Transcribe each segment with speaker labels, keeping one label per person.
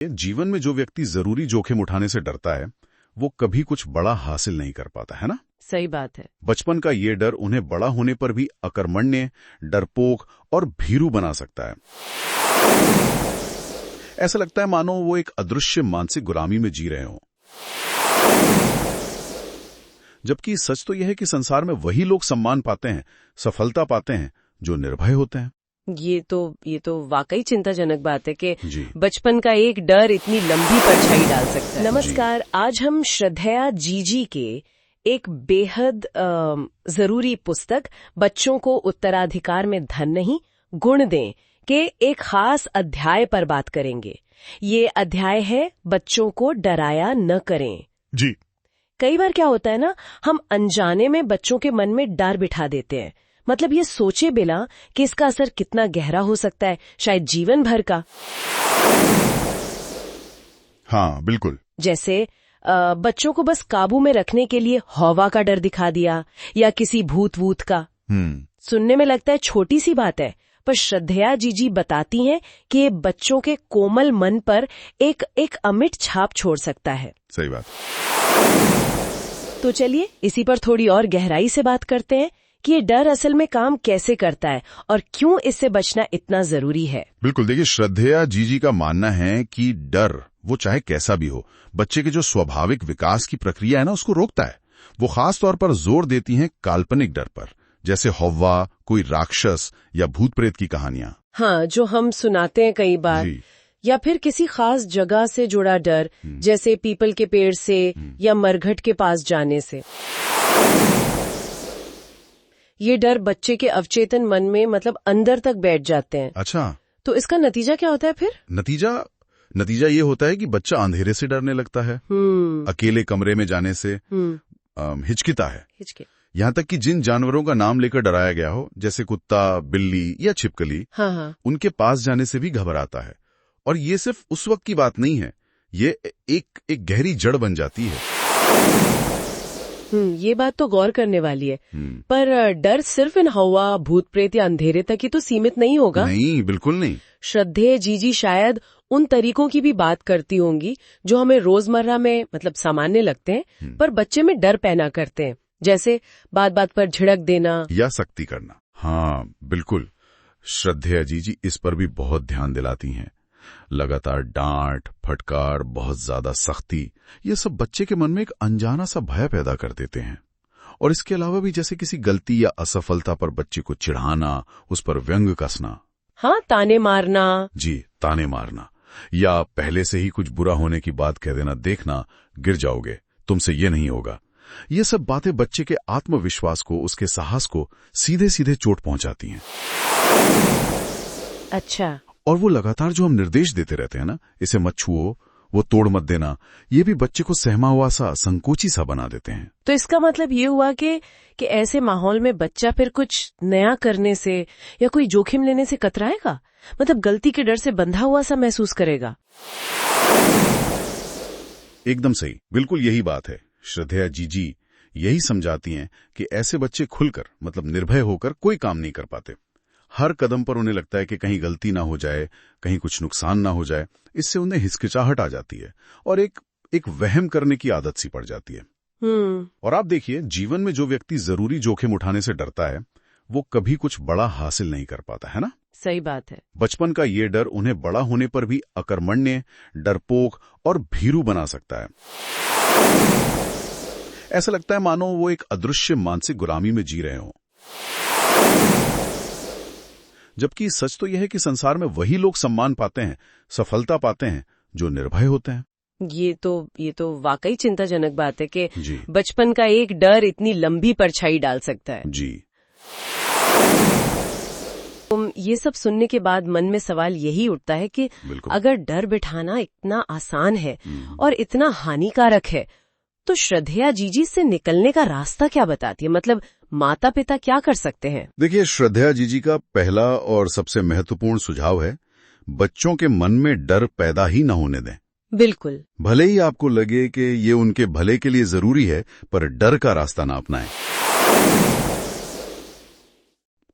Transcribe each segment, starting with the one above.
Speaker 1: जीवन में जो व्यक्ति जरूरी जोखिम उठाने से डरता है वो कभी कुछ बड़ा हासिल नहीं कर पाता, है ना?
Speaker 2: सही बात है।
Speaker 1: बचपन का ये डर उन्हें बड़ा होने पर भी अकर्मण्य, डरपोक और भीरू बना सकता है। ऐसा लगता है मानो वो एक अदृश्य मानसिक गुलामी में जी रहे हों। जबकि सच तो यह है कि संसार में वही लोग सम्मान पाते हैं, सफलता पाते हैं, जो निर्भय होते हैं।
Speaker 2: ये तो वाकई चिंताजनक बात है कि
Speaker 1: जी।
Speaker 2: बचपन का एक डर इतनी लंबी परछाई डाल सकता है। नमस्कार, आज हम श्रद्धेया जीजी के एक बेहद जरूरी पुस्तक बच्चों को उत्तराधिकार में धन नहीं गुण दें के एक खास अध्याय पर बात करेंगे। ये अध्याय है बच्चों को डराया न करें।
Speaker 1: जी।
Speaker 2: कई बार क्या होता है ना, हम अनजाने में बच्चों के मन में डर बिठा देते हैं, मतलब ये सोचे बिना कि इसका असर कितना गहरा हो सकता है, शायद जीवन भर का।
Speaker 1: हाँ, बिल्कुल।
Speaker 2: जैसे बच्चों को बस काबू में रखने के लिए हवा का डर दिखा दिया या किसी भूत वूत का। सुनने में लगता है छोटी सी बात है, पर श्रद्धेया जीजी बताती हैं कि ये बच्चों के कोमल मन पर एक अमिट छाप छोड़ सकता है।
Speaker 1: सही बात।
Speaker 2: तो चलिए इसी पर थोड़ी और गहराई से बात करते हैं कि ये डर असल में काम कैसे करता है और क्यों इससे बचना इतना जरूरी है।
Speaker 1: बिल्कुल, देखिए, श्रद्धेया जीजी का मानना है कि डर, वो चाहे कैसा भी हो, बच्चे के जो स्वाभाविक विकास की प्रक्रिया है ना, उसको रोकता है। वो खास तौर पर जोर देती हैं काल्पनिक डर पर, जैसे हौवा, कोई राक्षस या भूत प्रेत की कहानियां।
Speaker 2: हाँ, जो हम सुनाते हैं कई बार। या फिर किसी खास जगह से जुड़ा डर, जैसे पीपल के पेड़ से या मरघट के पास जाने से। ये डर बच्चे के अवचेतन मन में मतलब अंदर तक बैठ जाते हैं।
Speaker 1: अच्छा,
Speaker 2: तो इसका नतीजा क्या होता है फिर?
Speaker 1: नतीजा ये होता है कि बच्चा अंधेरे से डरने लगता है, अकेले कमरे में जाने से हिचकिता है, यहाँ तक कि जिन जानवरों का नाम लेकर डराया गया हो, जैसे कुत्ता, बिल्ली या छिपकली,
Speaker 2: हाँ,
Speaker 1: उनके पास जाने से भी घबराता है। और ये सिर्फ उस वक्त की बात नहीं है, ये एक गहरी जड़ बन जाती है।
Speaker 2: ये बात तो गौर करने वाली है। पर डर सिर्फ इन हवा, भूत प्रेत या अंधेरे तक ही तो सीमित नहीं होगा।
Speaker 1: नहीं, बिल्कुल नहीं।
Speaker 2: श्रद्धेय जीजी शायद उन तरीकों की भी बात करती होंगी जो हमें रोजमर्रा में मतलब सामान्य लगते हैं, पर बच्चे में डर पैदा करते हैं, जैसे बात बात पर झिड़क देना
Speaker 1: या सख्ती करना। हाँ, बिल्कुल। श्रद्धेया जीजी इस पर भी बहुत ध्यान दिलाती हैं। लगातार डांट, फटकार, बहुत ज्यादा सख्ती, ये सब बच्चे के मन में एक अनजाना सा भय पैदा कर देते हैं। और इसके अलावा भी जैसे किसी गलती या असफलता पर बच्चे को चिढ़ाना, उस पर व्यंग कसना।
Speaker 2: हाँ, ताने मारना।
Speaker 1: जी, ताने मारना, या पहले से ही कुछ बुरा होने की बात कह देना, देखना गिर जाओगे, तुमसे ये नहीं होगा। ये सब बातें बच्चे के आत्मविश्वास को, उसके साहस को सीधे सीधे चोट पहुंचाती हैं।
Speaker 2: अच्छा।
Speaker 1: और वो लगातार जो हम निर्देश देते रहते हैं ना, इसे मत छुओ, वो तोड़ मत देना, ये भी बच्चे को सहमा हुआ सा, संकोची सा बना देते हैं।
Speaker 2: तो इसका मतलब ये हुआ कि ऐसे माहौल में बच्चा फिर कुछ नया करने से या कोई जोखिम लेने से कतराएगा, मतलब गलती के डर से बंधा हुआ सा महसूस करेगा।
Speaker 1: एकदम सही, बिल्कुल यही बात है। श्रद्धेया जीजी यही समझाती हैं कि ऐसे बच्चे खुलकर, मतलब निर्भय होकर कोई काम नहीं कर पाते। हर कदम पर उन्हें लगता है कि कहीं गलती ना हो जाए, कहीं कुछ नुकसान ना हो जाए। इससे उन्हें हिचकिचाहट आ जाती है और एक वहम करने की आदत सी पड़ जाती है। और आप देखिए, जीवन में जो व्यक्ति जरूरी जोखिम उठाने से डरता है वो कभी कुछ बड़ा हासिल नहीं कर पाता, है ना?
Speaker 2: सही बात है।
Speaker 1: बचपन का ये डर उन्हें बड़ा होने पर भी अकर्मण्य, डरपोक और भीरू बना सकता है। ऐसा लगता है मानो वो एक अदृश्य मानसिक गुलामी में जी रहे हों। जबकि सच तो यह है कि संसार में वही लोग सम्मान पाते हैं, सफलता पाते हैं, जो निर्भय होते हैं।
Speaker 2: ये तो वाकई चिंताजनक बात है कि बचपन का एक डर इतनी लंबी परछाई डाल सकता है।
Speaker 1: जी।
Speaker 2: ये सब सुनने के बाद मन में सवाल यही उठता है कि अगर डर बिठाना इतना आसान है और इतना हानिकारक है, तो श्रद्धेया जीजी से निकलने का रास्ता क्या बताती है? मतलब माता पिता क्या कर सकते हैं?
Speaker 1: देखिए, श्रद्धेया जीजी का पहला और सबसे महत्वपूर्ण सुझाव है, बच्चों के मन में डर पैदा ही न होने दें।
Speaker 2: बिल्कुल।
Speaker 1: भले ही आपको लगे कि ये उनके भले के लिए जरूरी है, पर डर का रास्ता ना अपनाएं।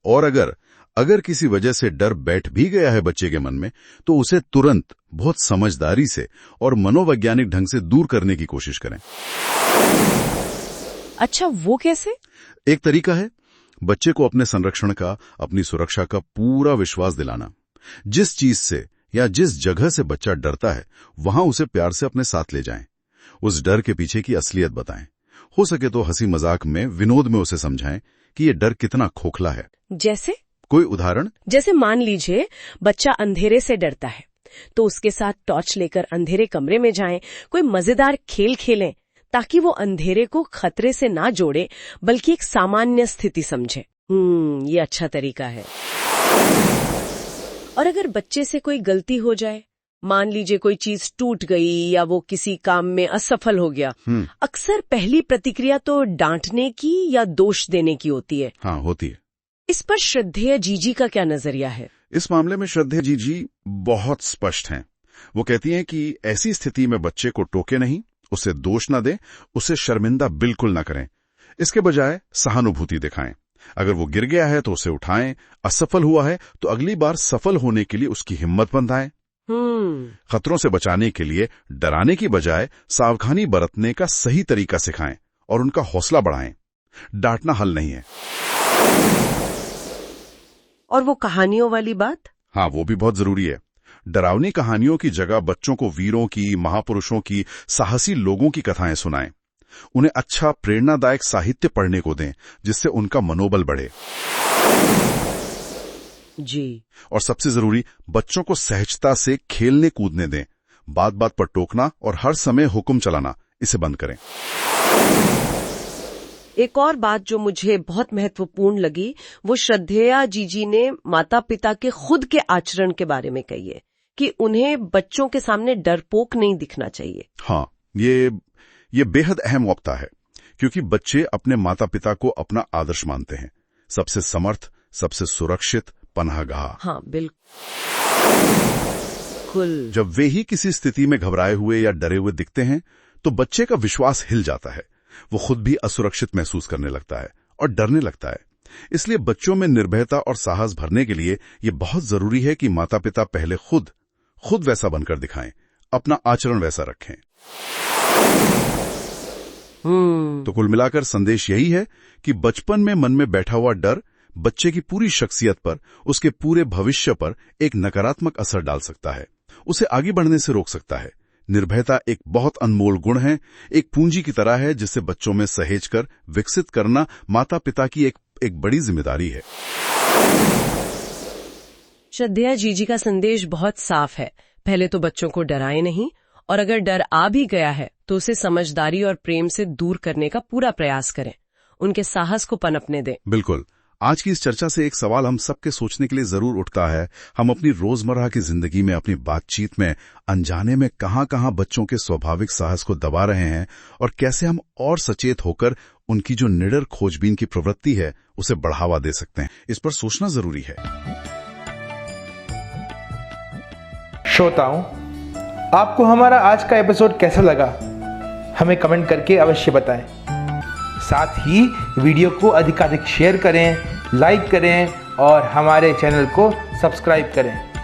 Speaker 1: और अगर अगर किसी वजह से डर बैठ भी गया है बच्चे के मन में, तो उसे तुरंत बहुत समझदारी से और मनोवैज्ञानिक ढंग से दूर करने की कोशिश करें।
Speaker 2: अच्छा, वो कैसे?
Speaker 1: एक तरीका है बच्चे को अपने संरक्षण का, अपनी सुरक्षा का पूरा विश्वास दिलाना। जिस चीज से या जिस जगह से बच्चा डरता है, वहां उसे प्यार से अपने साथ ले जाएं। उस डर के पीछे की असलियत बताएं। हो सके तो हंसी मजाक में, विनोद में उसे समझाएं कि ये डर कितना खोखला है।
Speaker 2: जैसे?
Speaker 1: कोई उदाहरण?
Speaker 2: जैसे मान लीजिए बच्चा अंधेरे से डरता है, तो उसके साथ टॉर्च लेकर अंधेरे कमरे में जाएं, कोई मजेदार खेल खेलें, ताकि वो अंधेरे को खतरे से ना जोड़े बल्कि एक सामान्य स्थिति समझे। ये अच्छा तरीका है। और अगर बच्चे से कोई गलती हो जाए, मान लीजिए कोई चीज टूट गई या वो किसी काम में असफल हो गया, अक्सर पहली प्रतिक्रिया तो डांटने की या दोष देने की होती है।
Speaker 1: हाँ, होती है।
Speaker 2: इस पर श्रद्धेय जीजी का क्या नजरिया है?
Speaker 1: इस मामले में श्रद्धेय जीजी बहुत स्पष्ट हैं। वो कहती हैं कि ऐसी स्थिति में बच्चे को टोके नहीं, उसे दोष न दें, उसे शर्मिंदा बिल्कुल न करें। इसके बजाय सहानुभूति दिखाएं। अगर वो गिर गया है तो उसे उठाएं, असफल हुआ है तो अगली बार सफल होने के लिए उसकी हिम्मत बंधाएं। खतरों से बचाने के लिए डराने की बजाय सावधानी बरतने का सही तरीका सिखाएं और उनका हौसला बढ़ाएं। डांटना हल नहीं है।
Speaker 2: और वो कहानियों वाली बात?
Speaker 1: हाँ, वो भी बहुत जरूरी है। डरावनी कहानियों की जगह बच्चों को वीरों की, महापुरुषों की, साहसी लोगों की कथाएं सुनाएं। उन्हें अच्छा प्रेरणादायक साहित्य पढ़ने को दें, जिससे उनका मनोबल बढ़े।
Speaker 2: जी।
Speaker 1: और सबसे जरूरी, बच्चों को सहजता से खेलने कूदने दें। बात बात पर टोकना और हर समय हुक्म चलाना, इसे बंद करें।
Speaker 2: एक और बात जो मुझे बहुत महत्वपूर्ण लगी, वो श्रद्धेया जीजी ने माता पिता के खुद के आचरण के बारे में कही है कि उन्हें बच्चों के सामने डरपोक नहीं दिखना चाहिए।
Speaker 1: हाँ, ये बेहद अहम नुक्ता है, क्योंकि बच्चे अपने माता पिता को अपना आदर्श मानते हैं, सबसे समर्थ, सबसे सुरक्षित पनाहगाह।
Speaker 2: हाँ, बिल्कुल।
Speaker 1: जब वे ही किसी स्थिति में घबराए हुए या डरे हुए दिखते हैं, तो बच्चे का विश्वास हिल जाता है। वो खुद भी असुरक्षित महसूस करने लगता है और डरने लगता है। इसलिए बच्चों में निर्भयता और साहस भरने के लिए ये बहुत जरूरी है कि माता पिता पहले खुद वैसा बनकर दिखाएं, अपना आचरण वैसा रखें। तो कुल मिलाकर संदेश यही है कि बचपन में मन में बैठा हुआ डर बच्चे की पूरी शख्सियत पर, उसके पूरे भविष्य पर एक नकारात्मक असर डाल सकता है, उसे आगे बढ़ने से रोक सकता है। निर्भयता एक बहुत अनमोल गुण है, एक पूंजी की तरह है, जिसे बच्चों में सहेज कर विकसित करना माता पिता की एक बड़ी जिम्मेदारी है।
Speaker 2: श्रद्धेया जीजी का संदेश बहुत साफ है। पहले तो बच्चों को डराए नहीं, और अगर डर आ भी गया है तो उसे समझदारी और प्रेम से दूर करने का पूरा प्रयास करें, उनके साहस को पनपने दें।
Speaker 1: बिल्कुल। आज की इस चर्चा से एक सवाल हम सबके सोचने के लिए जरूर उठता है। हम अपनी रोजमर्रा की जिंदगी में, अपनी बातचीत में, अनजाने में कहां बच्चों के स्वाभाविक साहस को दबा रहे हैं, और कैसे हम और सचेत होकर उनकी जो निडर खोजबीन की प्रवृत्ति है उसे बढ़ावा दे सकते हैं। इस पर सोचना जरूरी है।
Speaker 3: श्रोताओं, आपको हमारा आज का एपिसोड कैसा लगा, हमें कमेंट करके अवश्य बताएं। साथ ही वीडियो को अधिकाधिक शेयर करें, लाइक करें और हमारे चैनल को सब्सक्राइब करें।